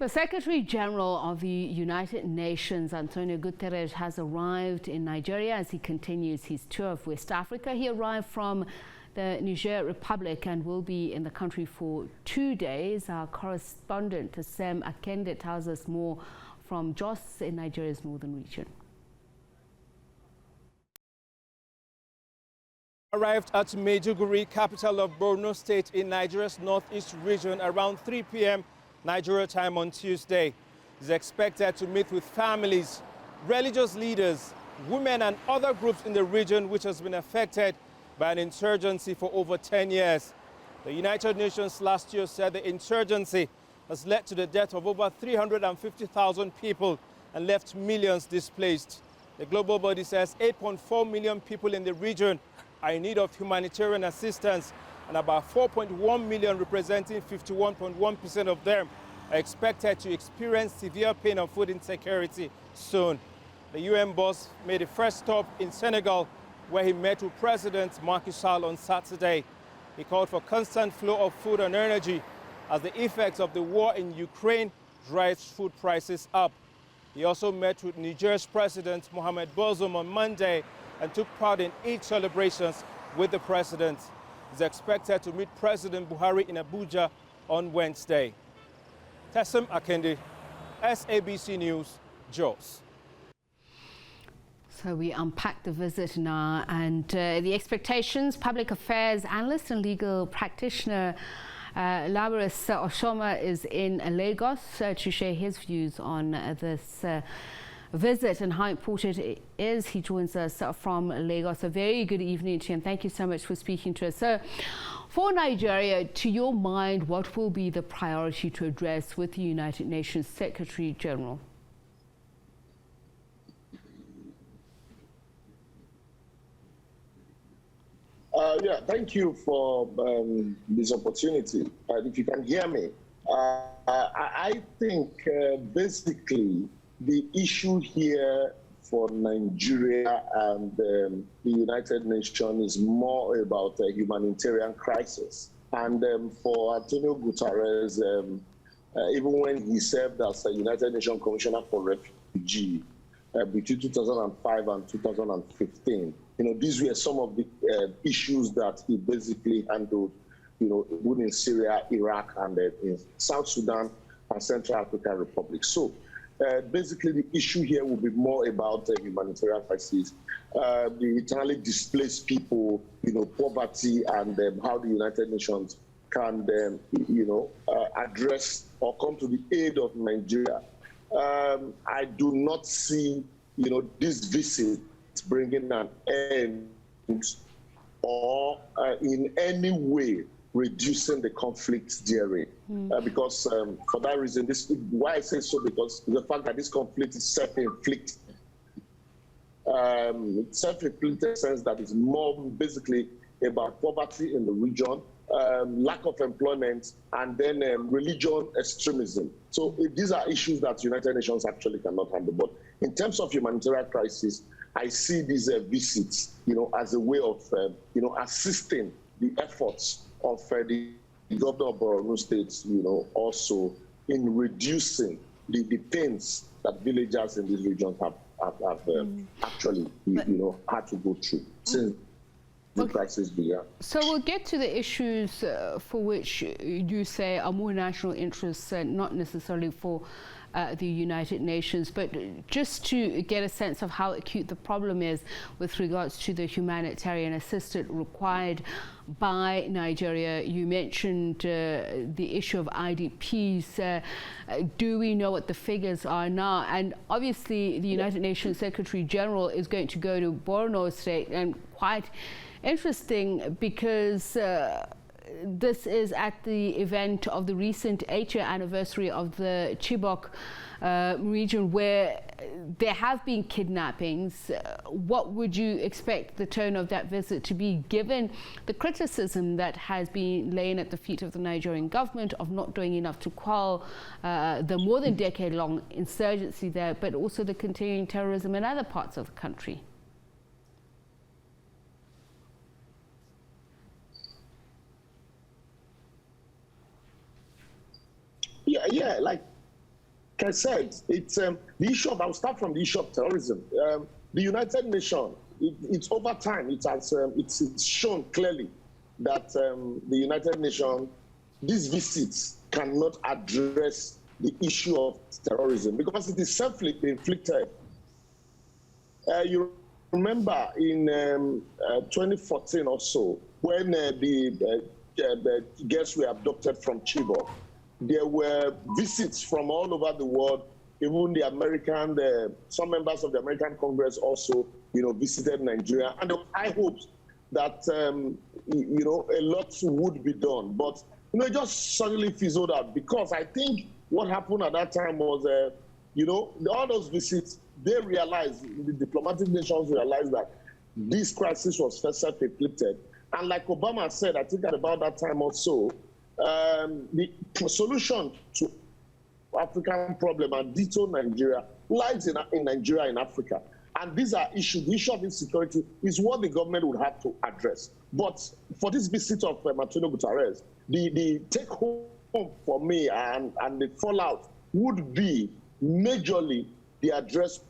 The Secretary General of the United Nations, Antonio Guterres, has arrived in Nigeria as he continues his tour of West Africa. He arrived from the Niger Republic and will be in the country for 2 days. Our correspondent, Sam Akende, tells us more from Jos in Nigeria's northern region. Arrived at Maiduguri, capital of Borno State in Nigeria's northeast region around 3 p.m. Nigeria time on Tuesday. He's expected to meet with families, religious leaders, women and other groups in the region which has been affected by an insurgency for over 10 years. The United Nations last year said the insurgency has led to the death of over 350,000 people and left millions displaced. The global body says 8.4 million people in the region are in need of humanitarian assistance, and about 4.1 million, representing 51.1% of them, are expected to experience severe pain and food insecurity soon. The UN boss made a first stop in Senegal, where he met with President Macky Sall on Saturday. He called for constant flow of food and energy as the effects of the war in Ukraine drives food prices up. He also met with Niger's President Mohamed Bazoum on Monday and took part in Eid celebrations with the president. He's expected to meet President Buhari in Abuja on Wednesday. Sam Akende, SABC News, Jos. So we unpack the visit now and the expectations. Public affairs analyst and legal practitioner Liborous Oshoma is in Lagos to share his views on this visit and how important it is. He joins us from Lagos. A very good evening to you and thank you so much for speaking to us. So for Nigeria, to your mind, what will be the priority to address with the United Nations Secretary General? Yeah, thank you for this opportunity. If you can hear me, I think basically the issue here for Nigeria and the United Nations is more about a humanitarian crisis. And for Antonio Guterres, even when he served as a United Nations Commissioner for Refugees between 2005 and 2015, these were some of the issues that he basically handled, both in Syria, Iraq, and in South Sudan and Central African Republic. So basically, the issue here will be more about the humanitarian crisis, the internally displaced people, poverty, and how the United Nations can, address or come to the aid of Nigeria. I do not see, this visit bringing an end or in any way reducing the conflict therein. Because for that reason, why I say so, because the fact that this conflict is self-inflicted. Self-inflicted sense that is more basically about poverty in the region, lack of employment, and then religion extremism. So these are issues that United Nations actually cannot handle. But in terms of humanitarian crisis, I see these visits, as a way of, assisting the efforts of the governor of Borno State, also in reducing the pains that villagers in this region have actually, had to go through since the crisis began. So we'll get to the issues for which you say are more national interests, not necessarily for the United Nations, but just to get a sense of how acute the problem is with regards to the humanitarian assistance required by Nigeria. You mentioned the issue of IDPs. Do we know what the figures are now? And obviously the United Nations Secretary General is going to go to Borno State, and quite interesting because this is at the event of the recent 8-year anniversary of the Chibok region, where there have been kidnappings. What would you expect the tone of that visit to be, given the criticism that has been laying at the feet of the Nigerian government of not doing enough to quell the more than decade-long insurgency there, but also the continuing terrorism in other parts of the country? Yeah, like I said, it's the issue of, I'll start from the issue of terrorism. The United Nations, it's over time, it's shown clearly that the United Nations, these visits cannot address the issue of terrorism because it is self-inflicted. You remember in 2014 or so, when the girls were abducted from Chibok, there were visits from all over the world. Even the American, some members of the American Congress also, visited Nigeria. And there were high hopes that, a lot would be done. But, it just suddenly fizzled out because I think what happened at that time was, all those visits, they realized, the diplomatic nations realized that this crisis was first self-inflicted. And like Obama said, I think at about that time also, the solution to African problem and ditto Nigeria lies in Nigeria and Africa. And these are issues. The issue of insecurity is what the government would have to address. But for this visit of Antonio Guterres, the take home for me and the fallout would be majorly the address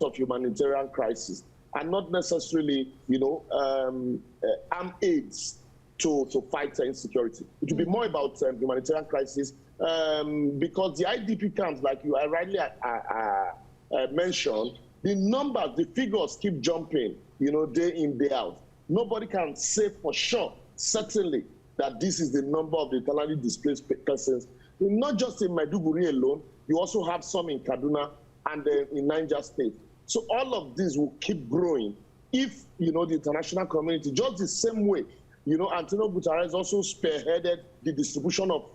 of humanitarian crisis and not necessarily, armed aids to fight insecurity. It will be more about humanitarian crisis because the IDP camps, like you rightly mentioned, the numbers, the figures keep jumping, day in, day out. Nobody can say for sure, certainly, that this is the number of the internally displaced persons. Not just in Maiduguri alone, you also have some in Kaduna and in Niger State. So all of this will keep growing if, the international community, just the same way, Antonio Guterres also spearheaded the distribution of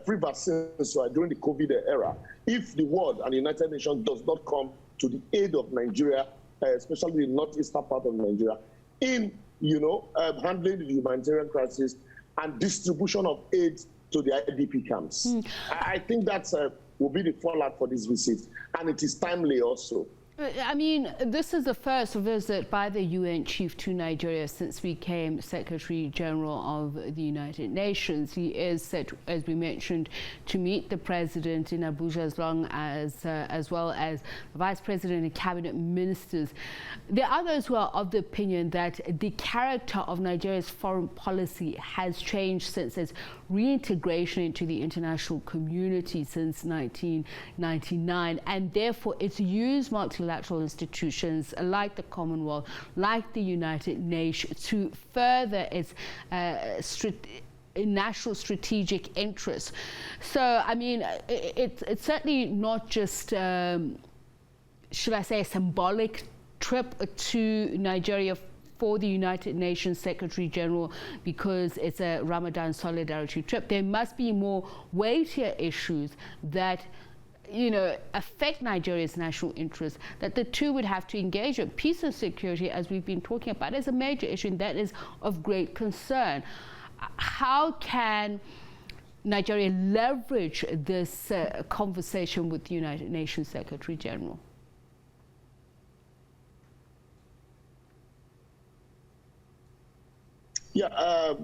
free vaccines during the COVID era. If the world and the United Nations does not come to the aid of Nigeria, especially the northeastern part of Nigeria, in, handling the humanitarian crisis and distribution of aid to the IDP camps. I think that will be the fallout for this visit, and it is timely also. I mean, this is the first visit by the UN chief to Nigeria since we became Secretary General of the United Nations. He is set, as we mentioned, to meet the president in Abuja as well as the vice president and cabinet ministers. There are others who are of the opinion that the character of Nigeria's foreign policy has changed since its reintegration into the international community since 1999, and therefore it's used multilateral institutions like the Commonwealth, like the United Nations, to further its national strategic interests. So, I mean, it's certainly not just, should I say, a symbolic trip to Nigeria for the United Nations Secretary General because it's a Ramadan solidarity trip. There must be more weightier issues that affect Nigeria's national interests, that the two would have to engage in. Peace and security, as we've been talking about, is a major issue, and that is of great concern. How can Nigeria leverage this conversation with the United Nations Secretary General? Yeah,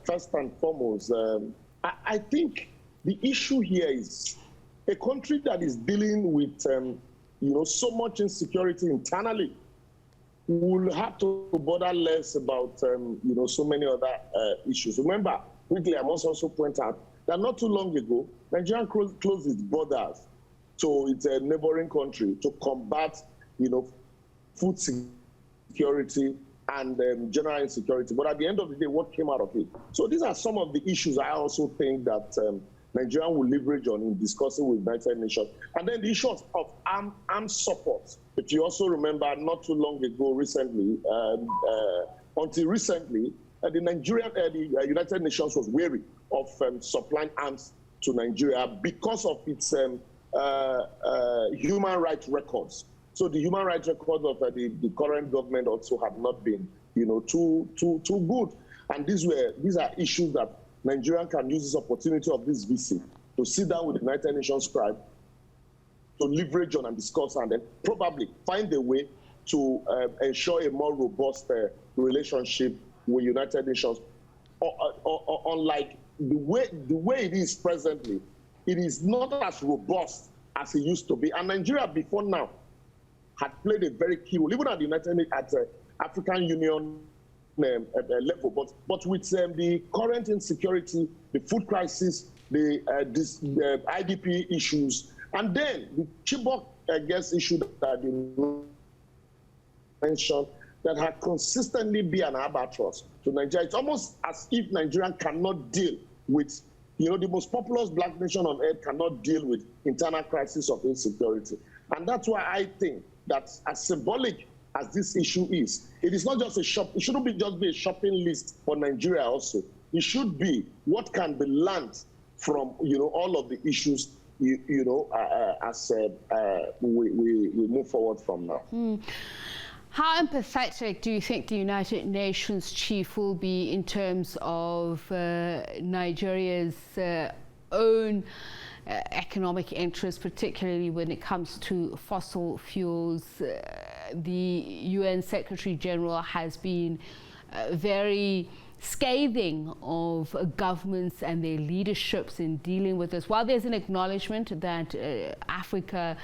first and foremost, I think the issue here is a country that is dealing with, so much insecurity internally will have to bother less about, so many other issues. Remember, quickly, I must also point out that not too long ago, Nigeria closed its borders to its neighboring country to combat, food security and general insecurity. But at the end of the day, what came out of it? So these are some of the issues I also think that Nigeria will leverage on in discussing with United Nations. And then the issue of armed support. If you also remember, not too long ago, recently, until recently, the United Nations was wary of supplying arms to Nigeria because of its human rights records. So the human rights records of the current government also have not been, too good. And these are issues that Nigeria can use this opportunity of this visit to sit down with the United Nations scribe, to leverage on and discuss, and then probably find a way to ensure a more robust relationship with United Nations. Unlike the way it is presently, it is not as robust as it used to be. And Nigeria before now had played a very key role, even at the African Union level. But with the current insecurity, the food crisis, the IDP issues, and then the Chibok issue that you mentioned, that had consistently been an albatross to Nigeria. It's almost as if Nigeria cannot deal with, the most populous black nation on earth cannot deal with internal crisis of insecurity. And that's why I think that as symbolic as this issue is, it is not just it shouldn't be just be a shopping list for Nigeria also. It should be what can be learned from, all of the issues, as we move forward from now. How empathetic do you think the United Nations chief will be in terms of Nigeria's own economic interests, particularly when it comes to fossil fuels? The UN Secretary General has been very scathing of governments and their leaderships in dealing with this. While there's an acknowledgement that Africa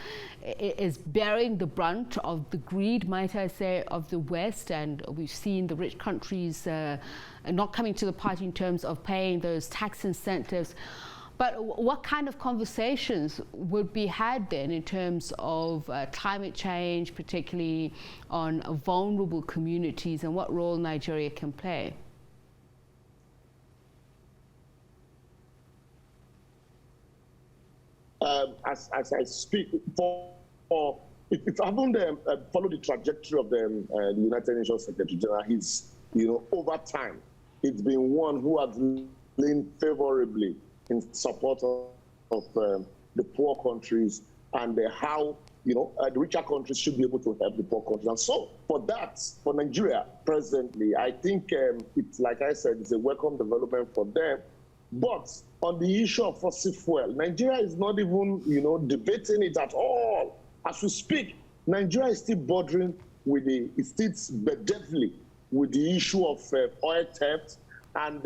is bearing the brunt of the greed, might I say, of the West, and we've seen the rich countries not coming to the party in terms of paying those tax incentives. But what kind of conversations would be had then in terms of climate change, particularly on vulnerable communities, and what role Nigeria can play? As I speak, if I haven't followed the trajectory of the United Nations Secretary General, he's, over time, it's been one who has leaned favorably in support of the poor countries and how, the richer countries should be able to help the poor countries. And so for that, for Nigeria presently, I think it's, like I said, it's a welcome development for them. But on the issue of fossil fuel, Nigeria is not even, debating it at all. As we speak, Nigeria is still bordering with it's still deadly with the issue of oil theft. And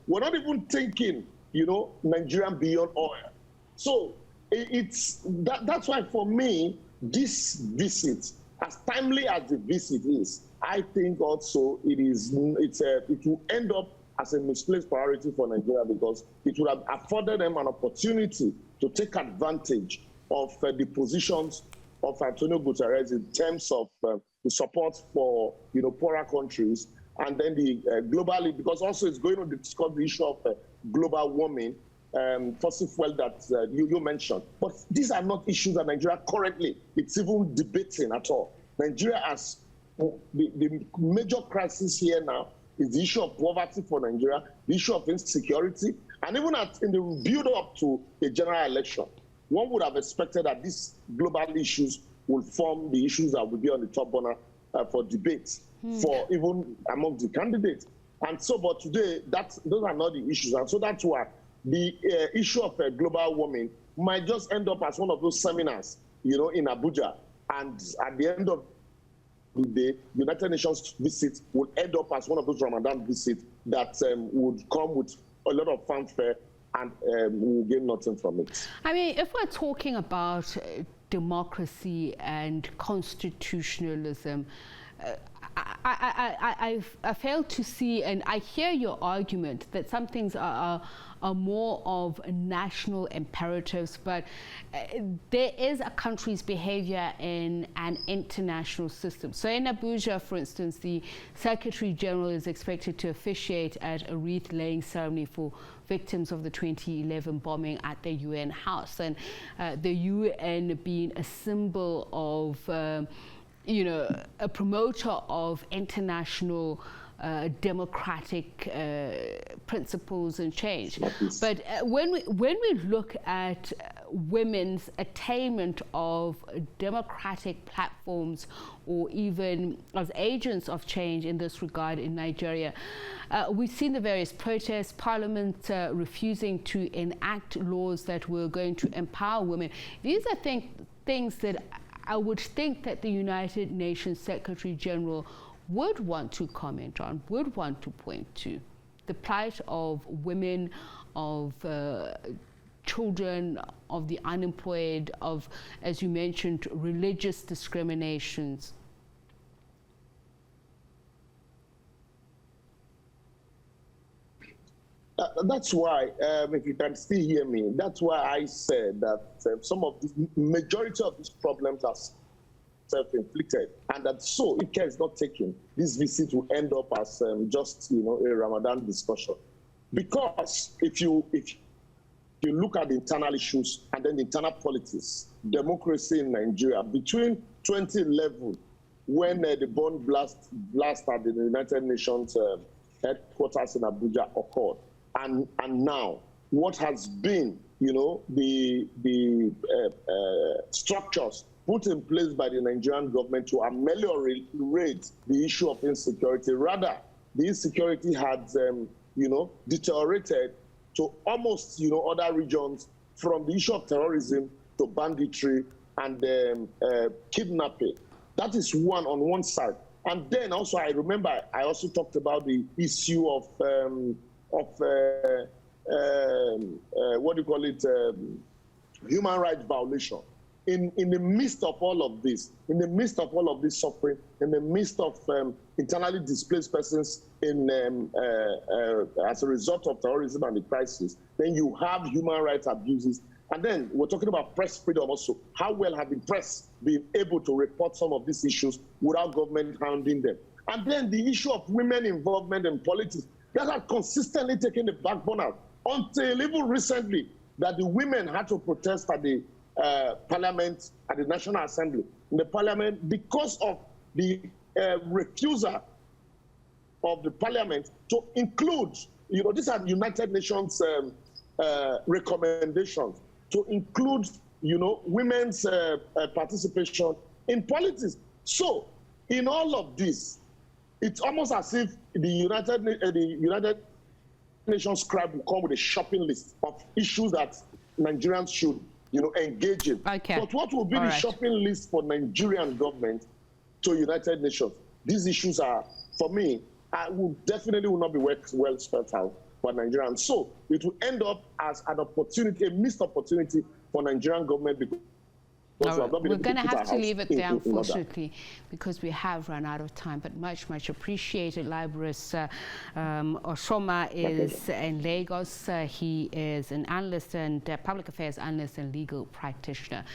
we're not even thinking, Nigerian beyond oil. So that's why for me, this visit, as timely as the visit is, I think also it will end up as a misplaced priority for Nigeria, because it would have afforded them an opportunity to take advantage of the positions of Antonio Guterres in terms of the support for poorer countries, and then the globally, because also it's going to discuss the issue of global warming, fossil fuel that you mentioned. But these are not issues that Nigeria currently it's even debating at all. Nigeria has the major crisis here now is the issue of poverty for Nigeria, the issue of insecurity, and even in the build-up to a general election, one would have expected that these global issues will form the issues that will be on the top burner for debate for even among the candidates. And so, but today, those are not the issues. And so that's why the issue of global warming might just end up as one of those seminars, in Abuja. And at the end of the United Nations visit will end up as one of those Ramadan visits that would come with a lot of fanfare, and we will gain nothing from it. I mean, if we're talking about democracy and constitutionalism, I fail to see, and I hear your argument that some things are more of national imperatives, but there is a country's behavior in an international system. So in Abuja, for instance, the Secretary General is expected to officiate at a wreath-laying ceremony for victims of the 2011 bombing at the UN House, and the UN being a symbol of a promoter of international democratic principles and change. But when we look at women's attainment of democratic platforms, or even as agents of change in this regard in Nigeria, we've seen the various protests, Parliament refusing to enact laws that were going to empower women. These are things that I would think that the United Nations Secretary General would want to comment on, would want to point to. The plight of women, of children, of the unemployed, of, as you mentioned, religious discriminations? That's why, if you can still hear me, that's why I said that some of the majority of these problems are self-inflicted, and that so if care is not taken, this visit will end up as just a Ramadan discussion. Because if you look at the internal issues and then the internal politics, democracy in Nigeria between 2011, when the bomb blast at the United Nations headquarters in Abuja occurred, and now what has been, the structures put in place by the Nigerian government to ameliorate the issue of insecurity. Rather, the insecurity had, deteriorated to almost, other regions, from the issue of terrorism to banditry and kidnapping. That is on one side. And then also, I remember I also talked about the issue of what do you call it, human rights violation. In the midst of all of this, suffering, in the midst of internally displaced persons as a result of terrorism and the crisis, then you have human rights abuses. And then we're talking about press freedom also. How well have the press been able to report some of these issues without government hounding them? And then the issue of women involvement in politics, that had consistently taken the back burner until even recently that the women had to protest at the Parliament, at the National Assembly, in the Parliament, because of the refusal of the Parliament to include, these are United Nations recommendations to include, women's participation in politics. So, in all of this, it's almost as if the United Nations scribe will come with a shopping list of issues that Nigerians should, engage in. Okay. But what will be the shopping list for Nigerian government to United Nations? These issues are, for me, definitely will not be well spelled out for Nigerians. So it will end up as an opportunity, a missed opportunity for Nigerian government, because we're going to have to leave it there, unfortunately, because we have run out of time. But much, much appreciated. Liborous Oshoma is in Lagos. He is an analyst and public affairs analyst and legal practitioner.